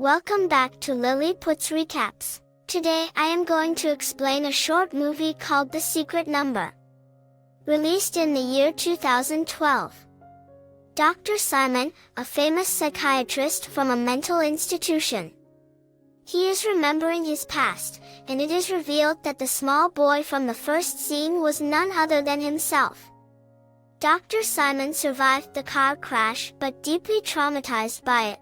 Welcome back to Lily Puts Recaps. Today I am going to explain a short movie called The Secret Number. Released in the year 2012. Dr. Simon, a famous psychiatrist from a mental institution. He is remembering his past, and it is revealed that the small boy from the first scene was none other than himself. Dr. Simon survived the car crash but deeply traumatized by it,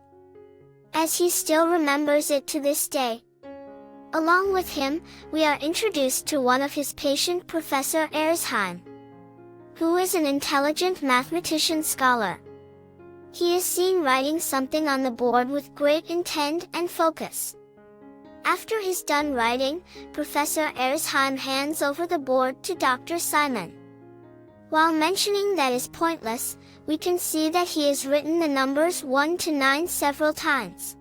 as he still remembers it to this day. Along with him, we are introduced to one of his patients, Professor Erzheim, who is an intelligent mathematician scholar. He is seen writing something on the board with great intent and focus. After he's done writing, Professor Erzheim hands over the board to Dr. Simon. While mentioning that is pointless, we can see that he has written the numbers 1 to 9 several times.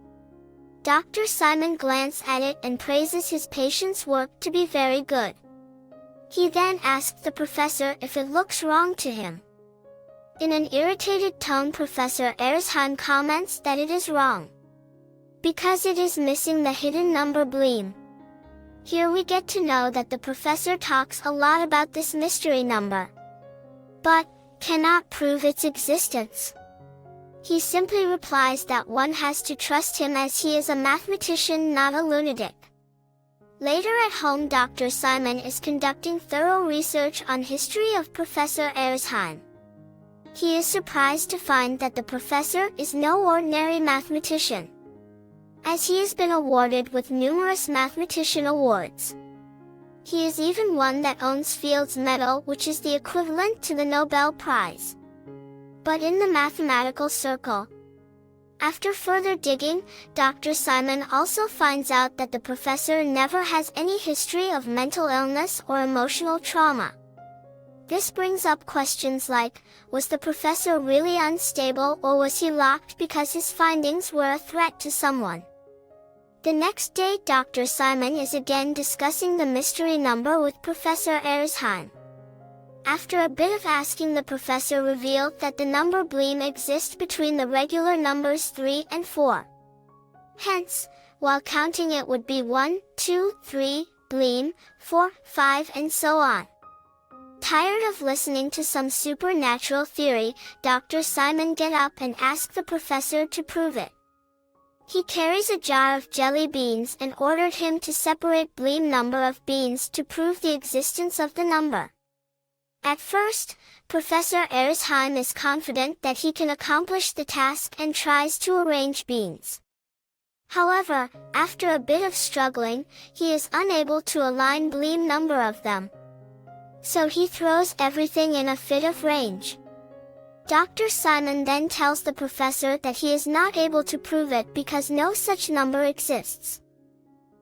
Dr. Simon glances at it and praises his patient's work to be very good. He then asks the professor if it looks wrong to him. In an irritated tone, Professor Erzheim comments that it is wrong, because it is missing the hidden number bleem. Here we get to know that the professor talks a lot about this mystery number, but cannot prove its existence. He simply replies that one has to trust him as he is a mathematician, not a lunatic. Later at home, Dr. Simon is conducting thorough research on history of Professor Erzheim. He is surprised to find that the professor is no ordinary mathematician, as he has been awarded with numerous mathematician awards. He is even one that owns Field's Medal, which is the equivalent to the Nobel Prize, but in the mathematical circle. After further digging, Dr. Simon also finds out that the professor never has any history of mental illness or emotional trauma. This brings up questions like, was the professor really unstable, or was he locked because his findings were a threat to someone? The next day, Dr. Simon is again discussing the mystery number with Professor Erzheim. After a bit of asking, the professor revealed that the number bleem exists between the regular numbers 3 and 4. Hence, while counting it would be 1, 2, 3, bleem, 4, 5 and so on. Tired of listening to some supernatural theory, Dr. Simon gets up and asks the professor to prove it. He carries a jar of jelly beans and ordered him to separate bleem number of beans to prove the existence of the number. At first, Professor Erzheim is confident that he can accomplish the task and tries to arrange beans. However, after a bit of struggling, he is unable to align bleem number of them. So he throws everything in a fit of rage. Dr. Simon then tells the professor that he is not able to prove it because no such number exists.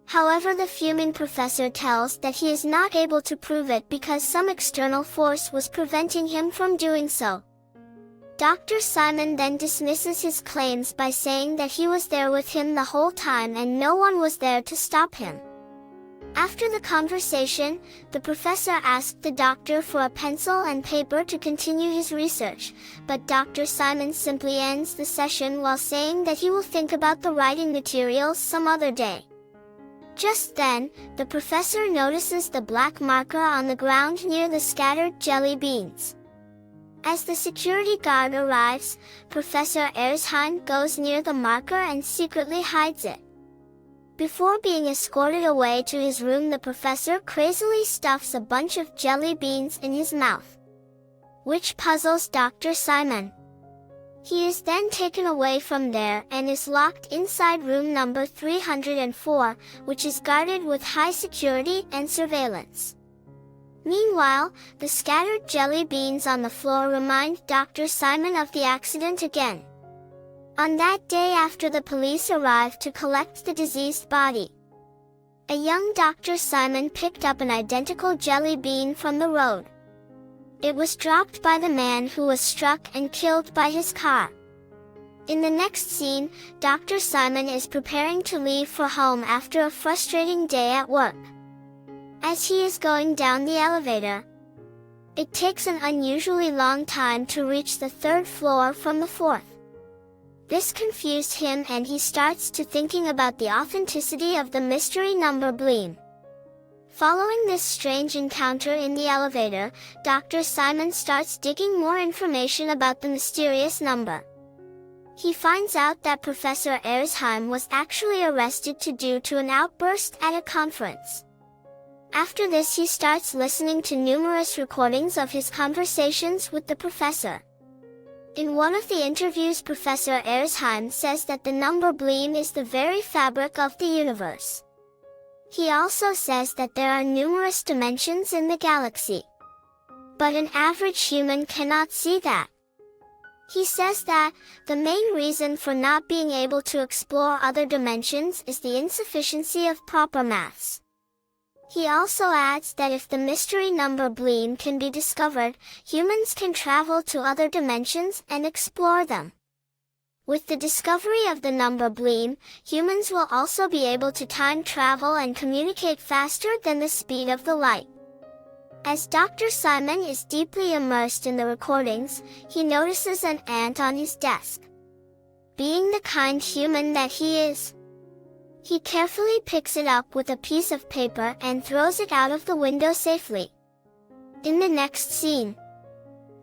However, the fuming professor tells that he is not able to prove it because some external force was preventing him from doing so. Dr. Simon then dismisses his claims by saying that he was there with him the whole time and no one was there to stop him. After the conversation, the professor asked the doctor for a pencil and paper to continue his research, but Dr. Simon simply ends the session while saying that he will think about the writing materials some other day. Just then, the professor notices the black marker on the ground near the scattered jelly beans. As the security guard arrives, Professor Erzheim goes near the marker and secretly hides it. Before being escorted away to his room, the professor crazily stuffs a bunch of jelly beans in his mouth, which puzzles Dr. Simon. He is then taken away from there and is locked inside room number 304, which is guarded with high security and surveillance. Meanwhile, the scattered jelly beans on the floor remind Dr. Simon of the accident again. On that day, after the police arrived to collect the deceased body, a young Dr. Simon picked up an identical jelly bean from the road. It was dropped by the man who was struck and killed by his car. In the next scene, Dr. Simon is preparing to leave for home after a frustrating day at work. As he is going down the elevator, it takes an unusually long time to reach the 3rd floor from the 4th. This confused him and he starts to thinking about the authenticity of the mystery number bleem. Following this strange encounter in the elevator, Dr. Simon starts digging more information about the mysterious number. He finds out that Professor Erzheim was actually arrested due to an outburst at a conference. After this, he starts listening to numerous recordings of his conversations with the professor. In one of the interviews, Professor Erzheim says that the number bleem is the very fabric of the universe. He also says that there are numerous dimensions in the galaxy. But an average human cannot see that. He says that the main reason for not being able to explore other dimensions is the insufficiency of proper maths. He also adds that if the mystery number bleem can be discovered, humans can travel to other dimensions and explore them. With the discovery of the number bleem, humans will also be able to time travel and communicate faster than the speed of the light. As Dr. Simon is deeply immersed in the recordings, he notices an ant on his desk. Being the kind human that he is, he carefully picks it up with a piece of paper and throws it out of the window safely. In the next scene,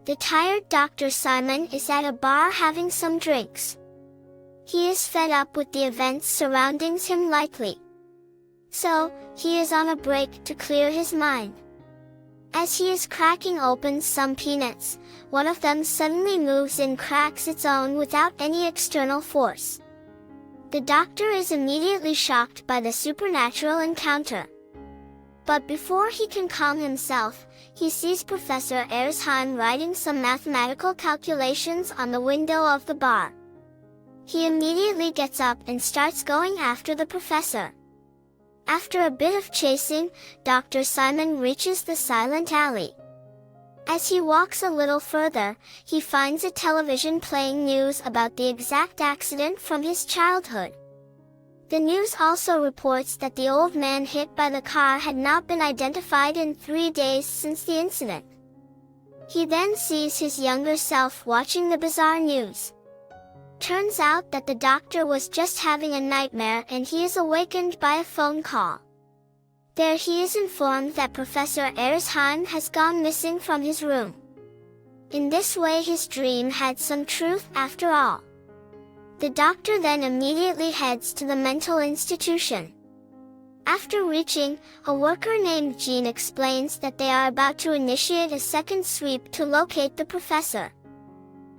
the tired Dr. Simon is at a bar having some drinks. He is fed up with the events surrounding him lately. So, he is on a break to clear his mind. As he is cracking open some peanuts, one of them suddenly moves and cracks its own without any external force. The doctor is immediately shocked by the supernatural encounter. But before he can calm himself, he sees Professor Erzheim writing some mathematical calculations on the window of the bar. He immediately gets up and starts going after the professor. After a bit of chasing, Dr. Simon reaches the silent alley. As he walks a little further, he finds a television playing news about the exact accident from his childhood. The news also reports that the old man hit by the car had not been identified in 3 days since the incident. He then sees his younger self watching the bizarre news. Turns out that the doctor was just having a nightmare and he is awakened by a phone call. There he is informed that Professor Erzheim has gone missing from his room. In this way, his dream had some truth after all. The doctor then immediately heads to the mental institution. After reaching, a worker named Jean explains that they are about to initiate a second sweep to locate the professor.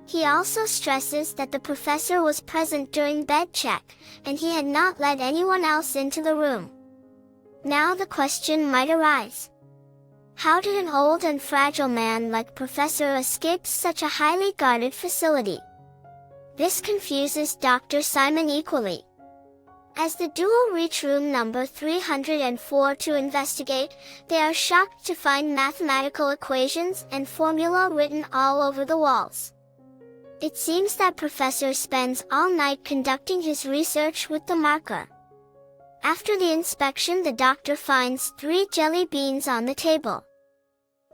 He also stresses that the professor was present during bed check, and he had not let anyone else into the room. Now the question might arise. How did an old and fragile man like Professor escape such a highly guarded facility? This confuses Dr. Simon equally. As the duo reach room number 304 to investigate, they are shocked to find mathematical equations and formula written all over the walls. It seems that Professor spends all night conducting his research with the marker. After the inspection, the doctor finds 3 jelly beans on the table,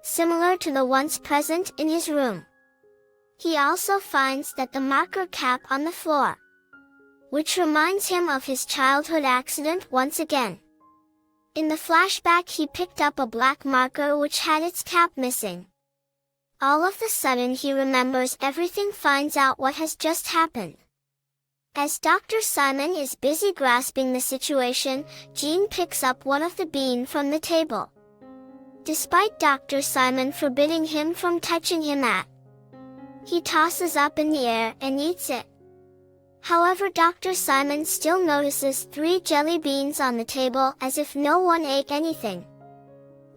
similar to the ones present in his room. He also finds that the marker cap on the floor, which reminds him of his childhood accident once again. In the flashback, he picked up a black marker which had its cap missing. All of a sudden he remembers everything, finds out what has just happened. As Dr. Simon is busy grasping the situation, Jean picks up one of the beans from the table. Despite Dr. Simon forbidding him from touching him, he tosses up in the air and eats it. However, Dr. Simon still notices 3 jelly beans on the table as if no one ate anything.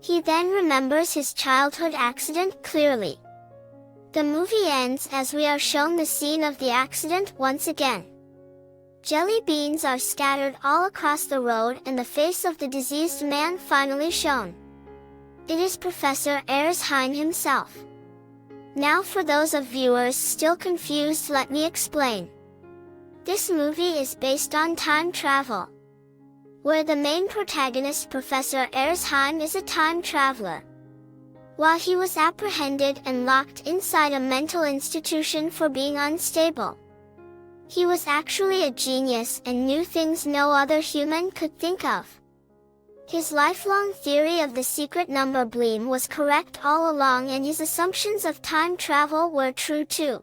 He then remembers his childhood accident clearly. The movie ends as we are shown the scene of the accident once again. Jelly beans are scattered all across the road and the face of the diseased man finally shown. It is Professor Erzheim himself. Now for those of viewers still confused, let me explain. This movie is based on time travel, where the main protagonist, Professor Erzheim, is a time traveler. While he was apprehended and locked inside a mental institution for being unstable, He was actually a genius and knew things no other human could think of. His lifelong theory of the secret number bleem was correct all along, and his assumptions of time travel were true too.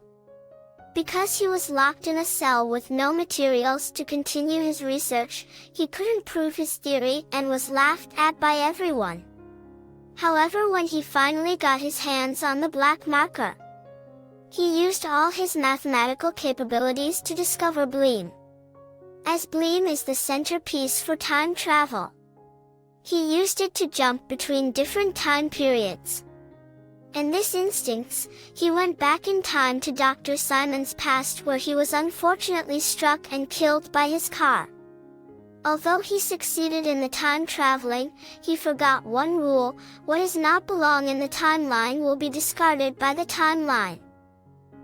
Because he was locked in a cell with no materials to continue his research, he couldn't prove his theory and was laughed at by everyone. However, when he finally got his hands on the black marker, he used all his mathematical capabilities to discover bleem. As bleem is the centerpiece for time travel, he used it to jump between different time periods. In this instance, he went back in time to Dr. Simon's past, where he was unfortunately struck and killed by his car. Although he succeeded in the time traveling, he forgot one rule: what does not belong in the timeline will be discarded by the timeline.